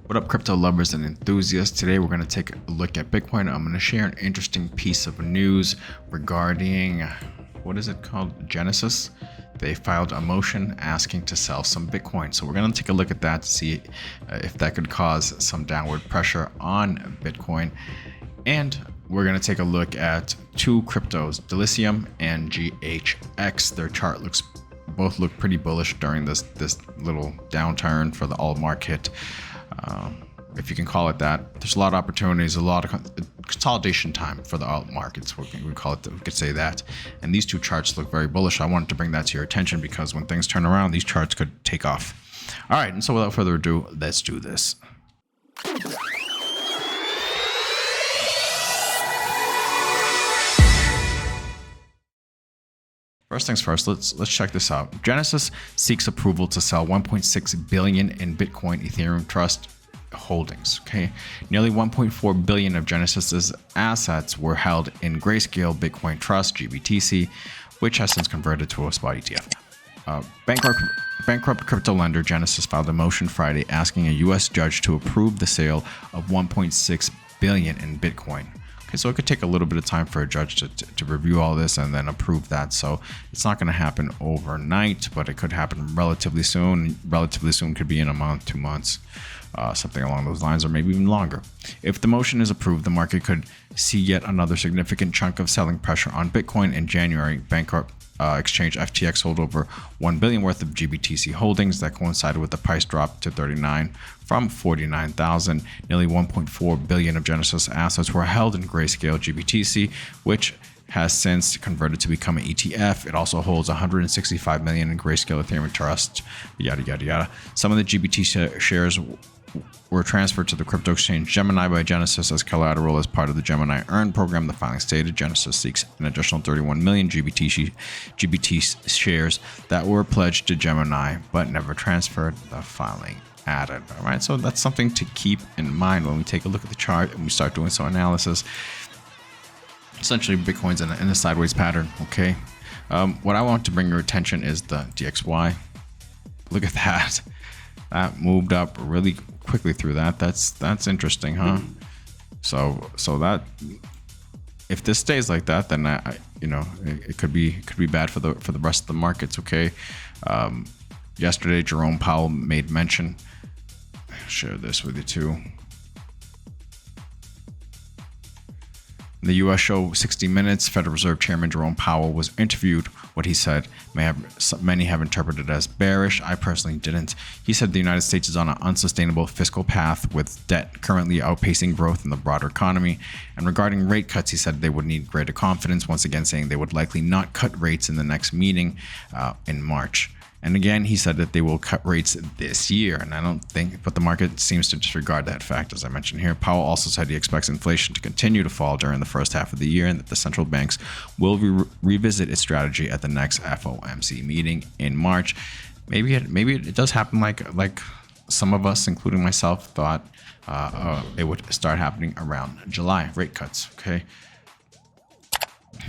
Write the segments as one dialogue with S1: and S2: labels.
S1: What up, crypto lovers and enthusiasts? Today we're going to take a look at Bitcoin. I'm going to share an interesting piece of news regarding, what is it called? Genesis. They filed a motion asking to sell some Bitcoin. So we're going to take a look at that to see if that could cause some downward pressure on Bitcoin. And we're going to take a look at two cryptos, Delicium and Hgx. Their chart both look pretty bullish during this little downturn for the alt market. If you can call it that. There's a lot of opportunities, a lot of consolidation time for the alt markets. We could say that. And these two charts look very bullish. I wanted to bring that to your attention because when things turn around, these charts could take off. All right, and so without further ado, let's do this. First things first, let's check this out. Genesis seeks approval to sell 1.6 billion in Bitcoin Ethereum Trust holdings. Okay, nearly 1.4 billion of Genesis's assets were held in Grayscale Bitcoin Trust (GBTC), which has since converted to a spot ETF. Bankrupt crypto lender Genesis filed a motion Friday asking a U.S. judge to approve the sale of 1.6 billion in Bitcoin. Okay, so it could take a little bit of time for a judge to review all this and then approve that. So it's not going to happen overnight, but it could happen relatively soon. Relatively soon could be in a month, 2 months, something along those lines, or maybe even longer. If the motion is approved, the market could see yet another significant chunk of selling pressure on Bitcoin. In January, bankrupt exchange FTX sold over 1 billion worth of GBTC holdings. That coincided with the price drop to 39 from 49,000. Nearly 1.4 billion of Genesis assets were held in Grayscale GBTC, which has since converted to become an ETF. It also holds 165 million in Grayscale Ethereum Trust, yada, yada, yada. Some of the GBT shares were transferred to the crypto exchange Gemini by Genesis as collateral as part of the Gemini Earn program. The filing stated Genesis seeks an additional 31 million GBT shares that were pledged to Gemini but never transferred. The filing added. All right, so that's something to keep in mind when we take a look at the chart and we start doing some analysis. Essentially, Bitcoin's in a sideways pattern. Okay, what I want to bring your attention is the DXY. Look at that. That moved up really quickly through that. That's interesting, huh? So that if this stays like that, then it could be bad for the rest of the markets. Okay. Yesterday, Jerome Powell made mention. I'll share this with you too. The U.S. show 60 Minutes, Federal Reserve Chairman Jerome Powell was interviewed. What he said many have interpreted as bearish. I personally didn't. He said the United States is on an unsustainable fiscal path with debt currently outpacing growth in the broader economy. And regarding rate cuts, he said they would need greater confidence, once again saying they would likely not cut rates in the next meeting in March. And again, he said that they will cut rates this year. And I don't think, but the market seems to disregard that fact, as I mentioned here. Powell also said he expects inflation to continue to fall during the first half of the year and that the central banks will revisit its strategy at the next FOMC meeting in March. Maybe it does happen like some of us, including myself, thought it would start happening around July, rate cuts, okay?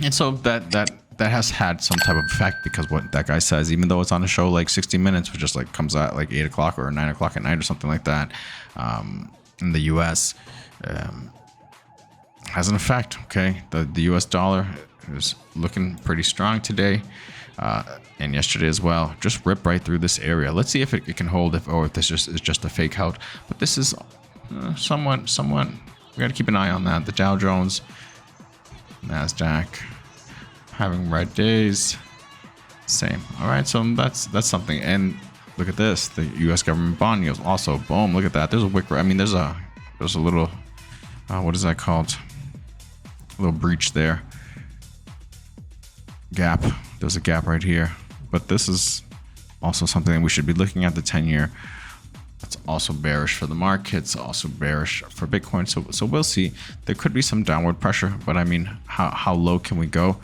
S1: And so that has had some type of effect because what that guy says, even though it's on a show like 60 Minutes, which just like comes out like 8 o'clock or 9 o'clock at night or something like that, in the U.S., has an effect. Okay, the U.S. dollar is looking pretty strong today, and yesterday as well. Just rip right through this area. Let's see if it can hold, if this is just a fake out. But this is somewhat. We got to keep an eye on that. The Dow Jones, NASDAQ, having red days, same. All right, so that's something. And look at this, the U.S. government bond yields also, boom, look at that. There's a wick, I mean, there's a little, what is that called? A little breach there. Gap. There's a gap right here. But this is also something we should be looking at. The 10-year. It's also bearish for the markets, also bearish for Bitcoin. So we'll see. There could be some downward pressure, but I mean, how low can we go?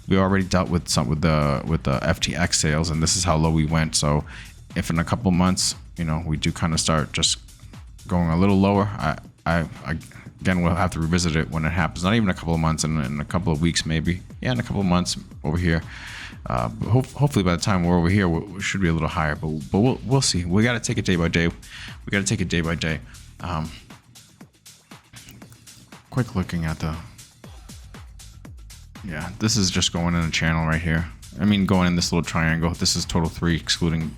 S1: We already dealt with the FTX sales, and this is how low we went. So if in a couple months, we do kind of start just going a little lower, I again, we'll have to revisit it when it happens. Not even a couple of months, in a couple of weeks maybe. Yeah, in a couple of months over here. Hopefully by the time we're over here, we should be a little higher, but we'll see. We got to take it day by day. We got to take it day by day. Quick looking at the, yeah, this is just going in a channel right here. I mean, going in this little triangle. This is total 3 excluding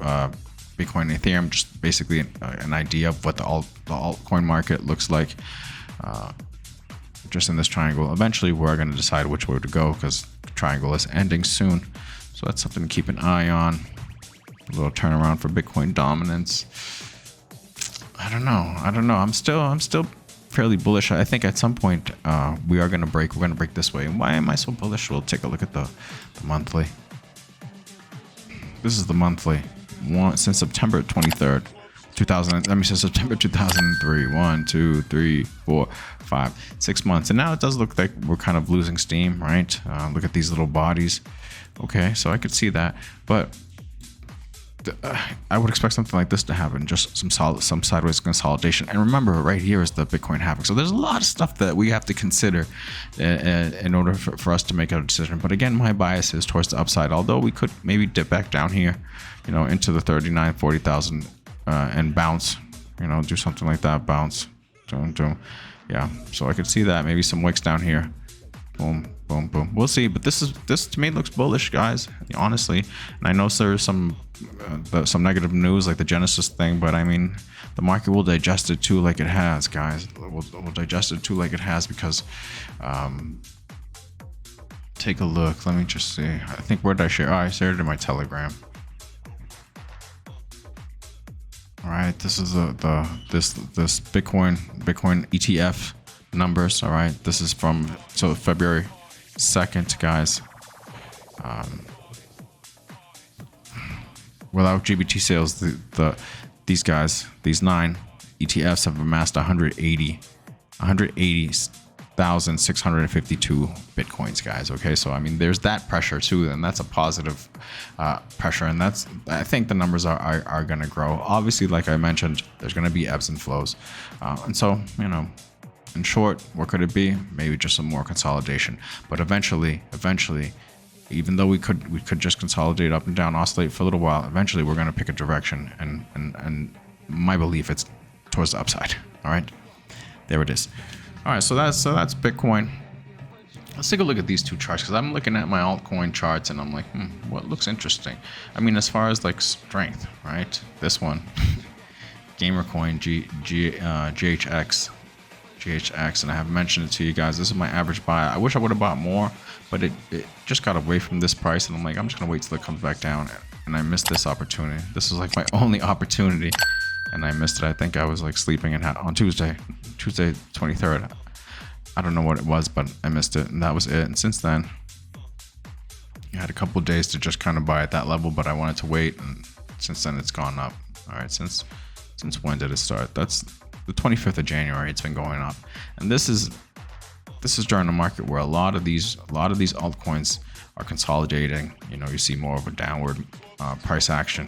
S1: Bitcoin and Ethereum, just basically an idea of what the altcoin market looks like. Just in this triangle. Eventually we're going to decide which way to go because the triangle is ending soon. So that's something to keep an eye on. A little turnaround for Bitcoin dominance. I don't know. I'm still fairly bullish. I think at some point we are going to break. We're going to break this way. And why am I so bullish? We'll take a look at the monthly. This is the monthly one since September 23rd. 2000. Let me say September 2003. 1, 2, 3, 4, 5, 6 months, and now it does look like we're kind of losing steam, right? Look at these little bodies. Okay, so I could see that, but I would expect something like this to happen, just some sideways consolidation. And remember, right here is the Bitcoin halving. So there's a lot of stuff that we have to consider in order for us to make a decision. But again, my bias is towards the upside. Although we could maybe dip back down here, you know, into the 39, 40,000. And bounce, you know, do something like that, bounce, yeah. So I could see that, maybe some wicks down here, boom, boom, boom. We'll see, but this to me looks bullish, guys, honestly. And I know there's some negative news like the Genesis thing, but I mean, the market will digest it too, like it has, guys. We'll digest it too, like it has, because take a look. Let me just see. I think, where did I share? Oh, I shared it in my Telegram. All right, this is this Bitcoin ETF numbers. All right, this is from February 2nd, guys. Without GBT sales, these guys, these 9 ETFs have amassed 180,652 Bitcoins, guys. Okay, so I mean, there's that pressure too, and that's a positive pressure, and I think the numbers are going to grow. Obviously, like I mentioned, there's going to be ebbs and flows, and so, you know, in short, what could it be? Maybe just some more consolidation, but eventually, even though we could just consolidate up and down, oscillate for a little while, eventually we're going to pick a direction, and my belief, it's towards the upside. All right, there it is. All right, so that's Bitcoin. Let's take a look at these two charts, because I'm looking at my altcoin charts and I'm like, what looks interesting? I mean, as far as like strength, right? This one, Gamercoin, GHX, and I have mentioned it to you guys. This is my average buy. I wish I would have bought more, but it just got away from this price, and I'm like, I'm just gonna wait till it comes back down. And I missed this opportunity. This was like my only opportunity, and I missed it. I think I was like sleeping on Tuesday 23rd. I don't know what it was, but I missed it, and that was it. And since then, I had a couple of days to just kind of buy at that level, but I wanted to wait, and since then it's gone up. All right, since when did it start? That's the 25th of January. It's been going up, and this is during a market where a lot of these altcoins are consolidating. You know, you see more of a downward price action.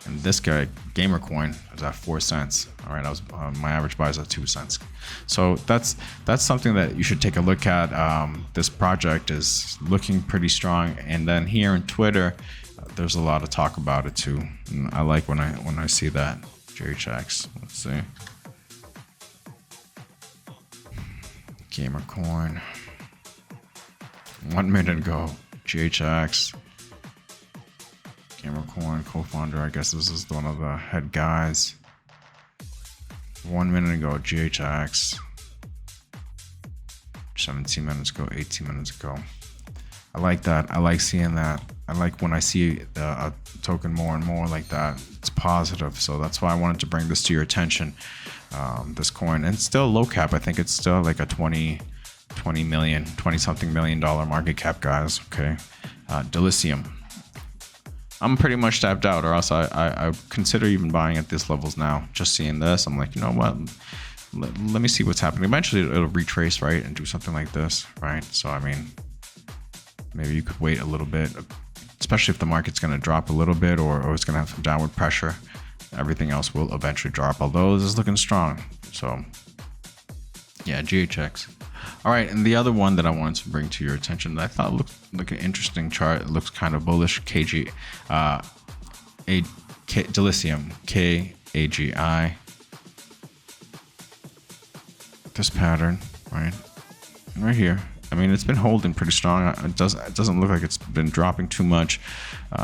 S1: And this guy, Gamercoin, is at 4 cents. All right, my average buy is at 2 cents. So that's something that you should take a look at. This project is looking pretty strong, and then here in Twitter, there's a lot of talk about it too. And I like when I see that. GHX. Let's see. Gamercoin. 1 minute ago, GHX. Gamercoin co-founder, I guess this is one of the head guys. 1 minute ago, GHX. 17 minutes ago, 18 minutes ago. I like that. I like seeing that. I like when I see a token more and more like that. It's positive. So that's why I wanted to bring this to your attention. This coin, and it's still low cap. I think it's still like a 20 something million dollar market cap, guys. Okay. Delicium. I'm pretty much tapped out, or else I consider even buying at these levels now. Just seeing this, I'm like, you know what? Let me see what's happening. Eventually, it'll retrace, right, and do something like this, right? So, I mean, maybe you could wait a little bit, especially if the market's going to drop a little bit, or it's going to have some downward pressure. Everything else will eventually drop, although this is looking strong. So, yeah, GHX. All right, and the other one that I wanted to bring to your attention that I thought looked like an interesting chart. It looks kind of bullish. Delicium, KAGI. This pattern, right here. I mean, it's been holding pretty strong. It doesn't look like it's been dropping too much. It's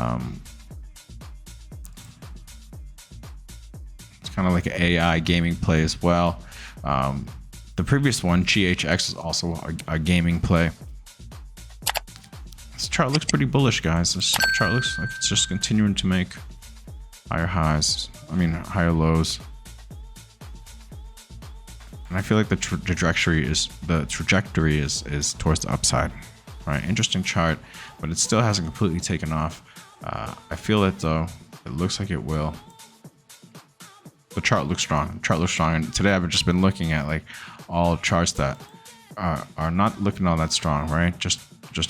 S1: kind of like an AI gaming play as well. The previous one, Hgx, is also a gaming play. This chart looks pretty bullish, guys. This chart looks like it's just continuing to make higher highs. I mean, higher lows. And I feel like the trajectory is towards the upside. Right, interesting chart, but it still hasn't completely taken off. I feel it though. It looks like it will. The chart looks strong. And today I've just been looking at like all charts that are not looking all that strong, right? Just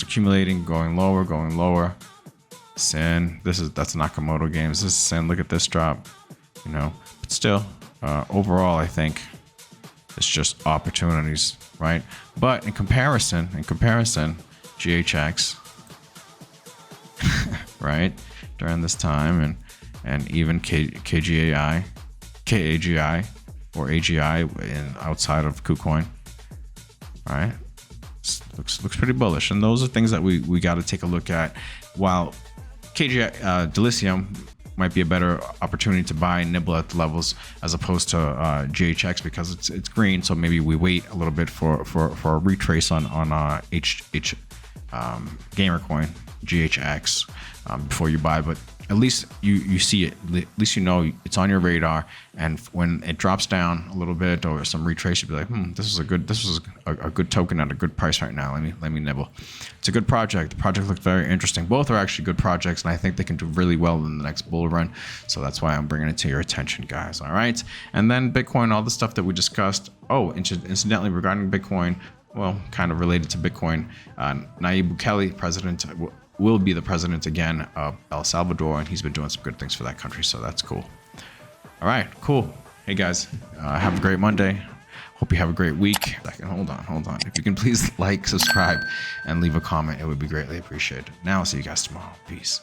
S1: accumulating, going lower. Sin. That's Nakamoto games. This is Sin. Look at this drop. You know, but still, overall, I think it's just opportunities, right? But in comparison, GHX, right, during this time, and even KAGI or AGI outside of KuCoin, right? Looks pretty bullish, and those are things that we got to take a look at. While Delicium might be a better opportunity to buy and nibble at the levels as opposed to GHX because it's green, so maybe we wait a little bit for a retrace on Gamercoin GHX before you buy. But at least you see it. At least you know it's on your radar. And when it drops down a little bit or some retrace, you'll be like, this was a good token at a good price right now. Let me nibble. It's a good project. The project looked very interesting. Both are actually good projects, and I think they can do really well in the next bull run. So that's why I'm bringing it to your attention, guys. All right. And then Bitcoin, all the stuff that we discussed. Oh, incidentally, regarding Bitcoin, well, kind of related to Bitcoin, Nayib Bukele, president, will be the president again of El Salvador, and he's been doing some good things for that country, so that's cool. All right, cool. Hey guys, have a great Monday. Hope you have a great week. Hold on. If you can please like, subscribe, and leave a comment, it would be greatly appreciated. Now I'll see you guys tomorrow. Peace.